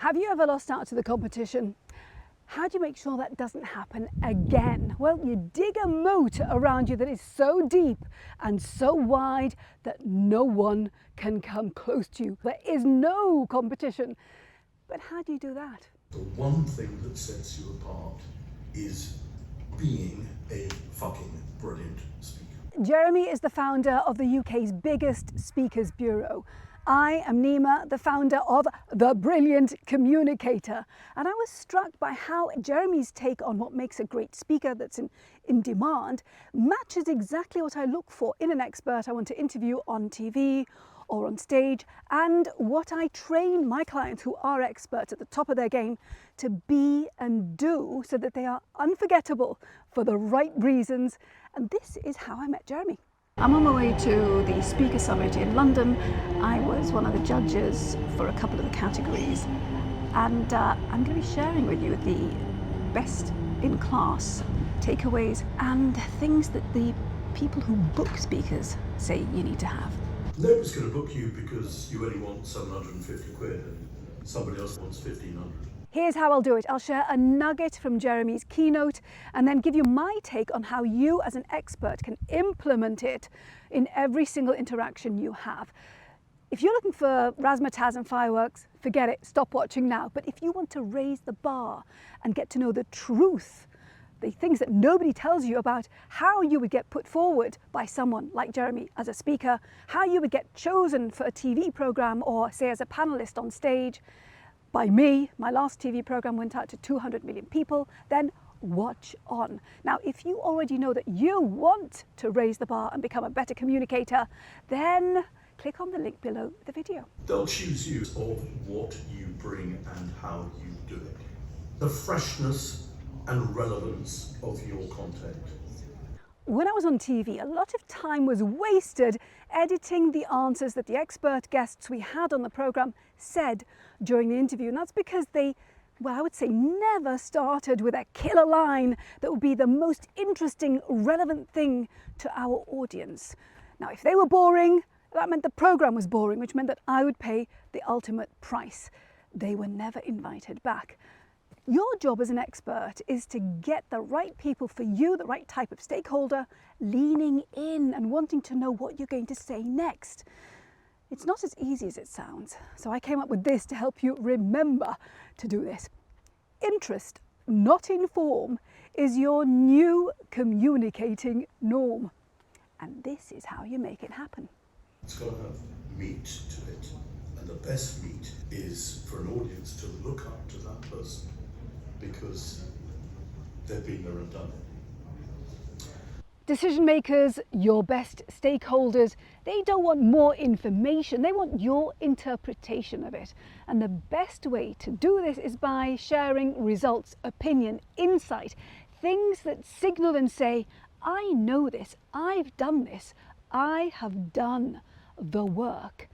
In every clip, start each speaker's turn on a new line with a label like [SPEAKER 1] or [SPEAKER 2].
[SPEAKER 1] Have you ever lost out to the competition? How do you make sure that doesn't happen again? Well, you dig a moat around you that is so deep and so wide that no one can come close to you. There is no competition. But how do you do that?
[SPEAKER 2] The one thing that sets you apart is being a fucking brilliant speaker.
[SPEAKER 1] Jeremy is the founder of the UK's biggest speakers bureau. I am Nima, the founder of The Brilliant Communicator, and I was struck by how Jeremy's take on what makes a great speaker that's in demand matches exactly what I look for in an expert I want to interview on TV or on stage, and what I train my clients who are experts at the top of their game to be and do so that they are unforgettable for the right reasons. And this is how I met Jeremy. I'm on my way to the Speaker Summit in London. I was one of the judges for a couple of the categories, and I'm going to be sharing with you the best in class takeaways and things that the people who book speakers say you need to have.
[SPEAKER 2] Nobody's going to book you because you only want 750 quid and somebody else wants 1,500.
[SPEAKER 1] Here's how I'll do it. I'll share a nugget from Jeremy's keynote and then give you my take on how you as an expert can implement it in every single interaction you have. If you're looking for razzmatazz and fireworks, forget it, stop watching now. But if you want to raise the bar and get to know the truth, the things that nobody tells you about how you would get put forward by someone like Jeremy as a speaker, how you would get chosen for a TV program or say as a panelist on stage, by me, my last TV program went out to 200 million people, then watch on. Now, if you already know that you want to raise the bar and become a better communicator, then click on the link below the video.
[SPEAKER 2] They'll choose you of what you bring and how you do it. The freshness and relevance of your content.
[SPEAKER 1] When I was on TV, a lot of time was wasted editing the answers that the expert guests we had on the program said during the interview. And that's because they, well, I would say never started with a killer line that would be the most interesting, relevant thing to our audience. Now, if they were boring, that meant the program was boring, which meant that I would pay the ultimate price. They were never invited back. Your job as an expert is to get the right people for you, the right type of stakeholder, leaning in and wanting to know what you're going to say next. It's not as easy as it sounds, so I came up with this to help you remember to do this. Interest, not inform, is your new communicating norm. And this is how you make it happen.
[SPEAKER 2] It's got to have meat to it, and the best meat is for an audience to look up to that person because they've been there and done it.
[SPEAKER 1] Decision makers, your best stakeholders, they don't want more information, they want your interpretation of it. And the best way to do this is by sharing results, opinion, insight, things that signal and say, I know this, I've done this, I have done the work.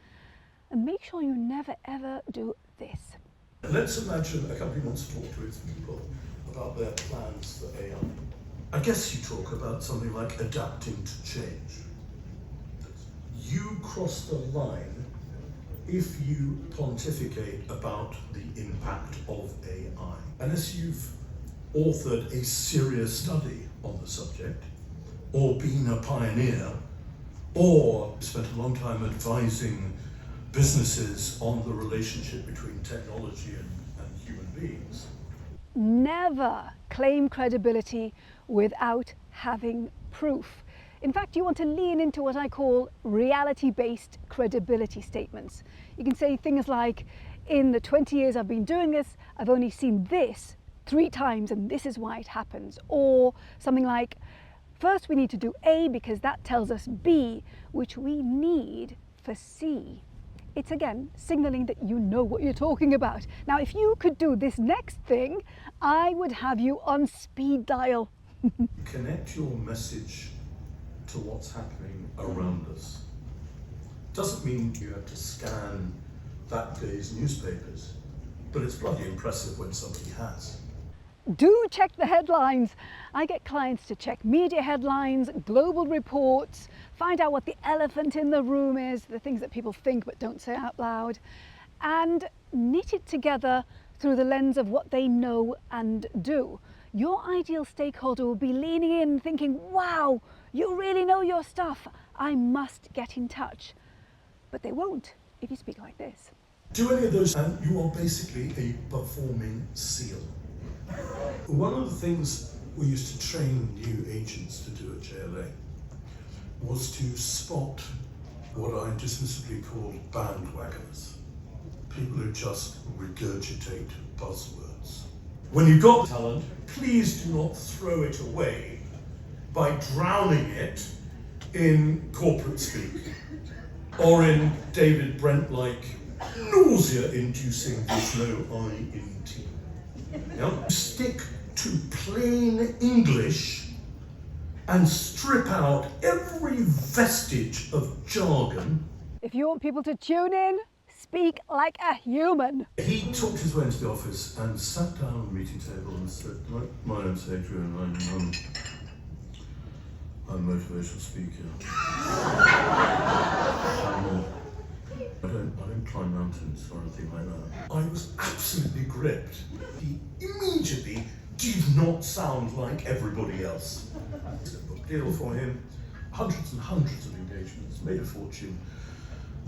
[SPEAKER 1] And make sure you never ever do this.
[SPEAKER 2] Let's imagine a company wants to talk to its people about their plans for AI. I guess you talk about something like adapting to change. You cross the line if you pontificate about the impact of AI. Unless you've authored a serious study on the subject, or been a pioneer, or spent a long time advising businesses on the relationship between technology and human beings.
[SPEAKER 1] Never claim credibility without having proof. In fact, you want to lean into what I call reality-based credibility statements. You can say things like, in the 20 years I've been doing this, I've only seen this 3 times and this is why it happens. Or something like, first we need to do A because that tells us B, which we need for C. It's again signaling that you know what you're talking about. Now, if you could do this next thing, I would have you on speed dial.
[SPEAKER 2] Connect your message to what's happening around us. Doesn't mean you have to scan that day's newspapers, but it's bloody impressive when somebody has.
[SPEAKER 1] Do check the headlines. I get clients to check media headlines, global reports, find out what the elephant in the room is, the things that people think but don't say out loud. And knitted together through the lens of what they know and do. Your ideal stakeholder will be leaning in thinking, wow, you really know your stuff, I must get in touch. But they won't if you speak like this.
[SPEAKER 2] Do any of those, and you are basically a performing seal. One of the things we used to train new agents to do at JLA was to spot what I dismissively called bandwagoners. People who just regurgitate buzzwords. When you've got talent, please do not throw it away by drowning it in corporate speak or in David Brent-like nausea-inducing there's no I in team. Yeah? Stick to plain English and strip out every vestige of jargon.
[SPEAKER 1] If you want people to tune in, speak like a human.
[SPEAKER 2] He talked his way into the office and sat down on the meeting table and said, my name's Adrian, I'm a motivational speaker. I don't climb mountains or anything like that. I was absolutely gripped. He immediately did not sound like everybody else. It's a book deal for him, hundreds and hundreds of engagements, made a fortune.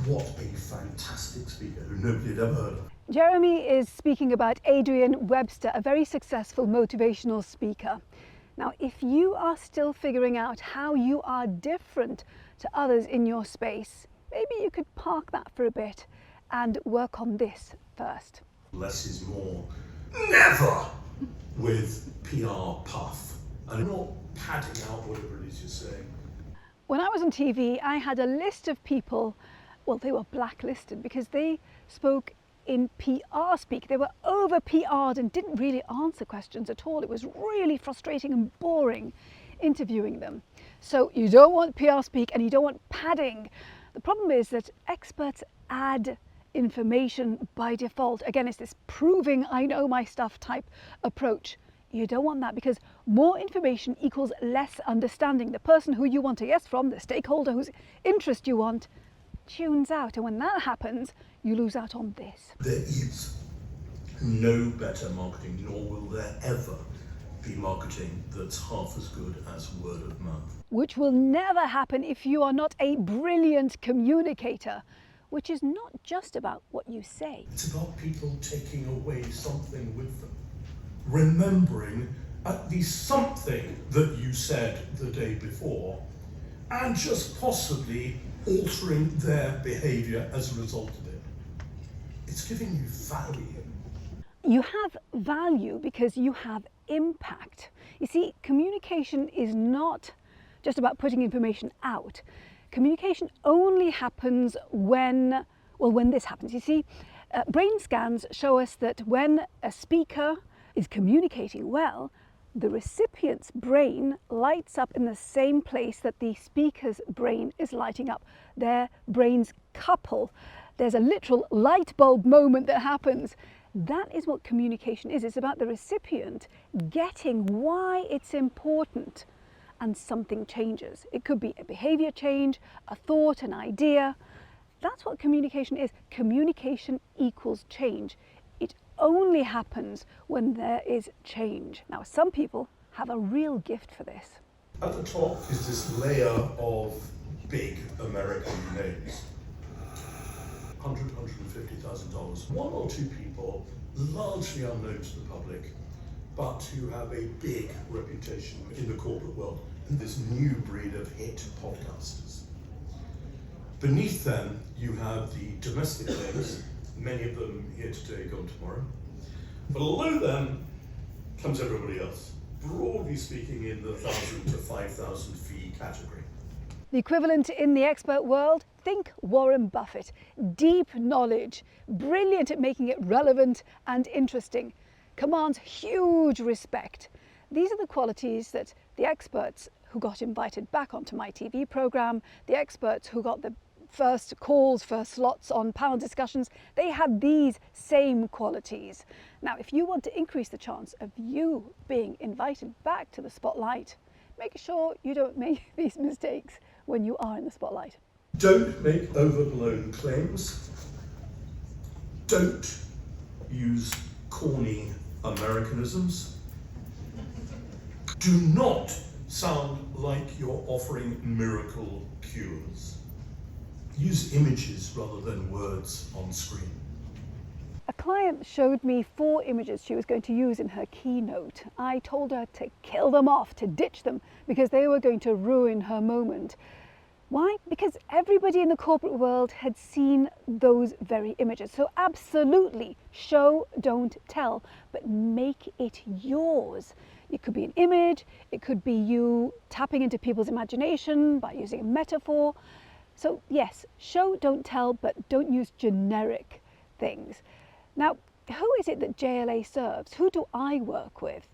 [SPEAKER 2] What a fantastic speaker who nobody had ever heard of.
[SPEAKER 1] Jeremy is speaking about Adrian Webster, a very successful motivational speaker. Now, if you are still figuring out how you are different to others in your space, maybe you could park that for a bit and work on this first.
[SPEAKER 2] Less is more. Never with PR puff. And not padding out whatever it is you're saying.
[SPEAKER 1] When I was on TV, I had a list of people, well, they were blacklisted because they spoke in PR speak. They were over PR'd and didn't really answer questions at all. It was really frustrating and boring interviewing them. So you don't want PR speak and you don't want padding. The problem is that experts add information by default. Again, it's this proving I know my stuff type approach. You don't want that because more information equals less understanding. The person who you want to guess from, the stakeholder whose interest you want, tunes out. And when that happens, you lose out on this.
[SPEAKER 2] There is no better marketing, nor will there ever be marketing that's half as good as word of mouth.
[SPEAKER 1] Which will never happen if you are not a brilliant communicator, which is not just about what you say.
[SPEAKER 2] It's about people taking away something with them. Remembering at least something that you said the day before and just possibly altering their behaviour as a result of it. It's giving you value.
[SPEAKER 1] You have value because you have impact. You see, communication is not just about putting information out. Communication only happens when this happens. You see, brain scans show us that when a speaker is communicating well, the recipient's brain lights up in the same place that the speaker's brain is lighting up. Their brains couple. There's a literal light bulb moment that happens. That is what communication is. It's about the recipient getting why it's important and something changes. It could be a behavior change, a thought, an idea. That's what communication is. Communication equals change. It only happens when there is change. Now, some people have a real gift for this.
[SPEAKER 2] At the top is this layer of big American names. $150,000. One or two people, largely unknown to the public, but who have a big reputation in the corporate world, and this new breed of hit podcasters. Beneath them, you have the domestic names, many of them here today, gone tomorrow. Below them comes everybody else, broadly speaking in the 1,000 to 5,000 fee category.
[SPEAKER 1] The equivalent in the expert world, think Warren Buffett. Deep knowledge, brilliant at making it relevant and interesting, commands huge respect. These are the qualities that the experts who got invited back onto my TV program, the experts who got the first calls, first slots on panel discussions, they had these same qualities. Now, if you want to increase the chance of you being invited back to the spotlight, make sure you don't make these mistakes when you are in the spotlight.
[SPEAKER 2] Don't make overblown claims. Don't use corny Americanisms. Do not sound like you're offering miracle cures. Use images rather than words on screen.
[SPEAKER 1] A client showed me 4 images she was going to use in her keynote. I told her to kill them off, to ditch them, because they were going to ruin her moment. Why? Because everybody in the corporate world had seen those very images. So absolutely, show, don't tell, but make it yours. It could be an image, it could be you tapping into people's imagination by using a metaphor. So yes, show, don't tell, but don't use generic things. Now, who is it that JLA serves? Who do I work with?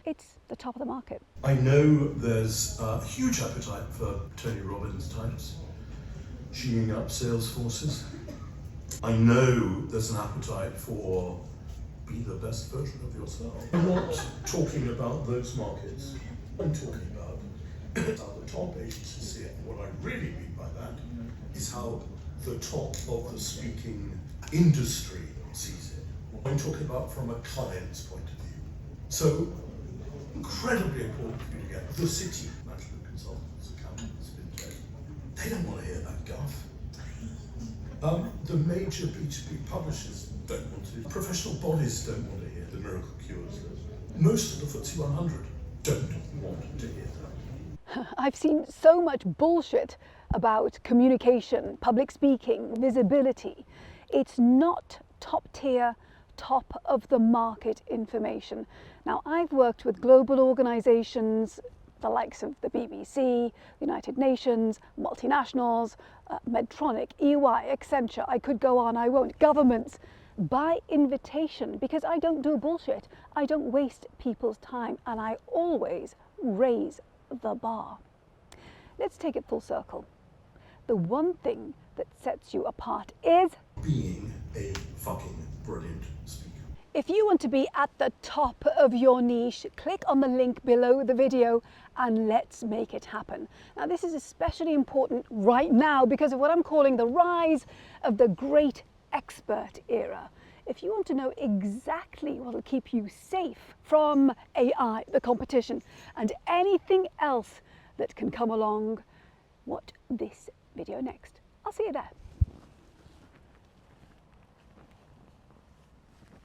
[SPEAKER 1] It's the top of the market.
[SPEAKER 2] I know there's a huge appetite for Tony Robbins types, tuning up sales forces. I know there's an appetite for be the best version of yourself. I'm not talking about those markets. I'm talking about how the top agencies see it. What I really mean by that is how the top of the speaking industry sees it. I'm talking about from a client's point of view. So, incredibly important for you to get the city management consultants, accountants, fintech. They don't want to hear that guff. The major B2B publishers don't want to. Professional bodies don't want to hear the miracle cures. Most of the FTSE 100 don't want to hear that.
[SPEAKER 1] I've seen so much bullshit about communication, public speaking, visibility. It's not top tier, top of the market information. Now, I've worked with global organizations, the likes of the BBC, United Nations, multinationals, Medtronic, EY, Accenture, I could go on, I won't, governments, by invitation, because I don't do bullshit. I don't waste people's time, and I always raise the bar. Let's take it full circle. The one thing that sets you apart is
[SPEAKER 2] being a fucking brilliant speaker.
[SPEAKER 1] If you want to be at the top of your niche, click on the link below the video and let's make it happen. Now, this is especially important right now because of what I'm calling the rise of the great expert era. If you want to know exactly what will keep you safe from AI, the competition, and anything else that can come along, watch this video next. I'll see you there.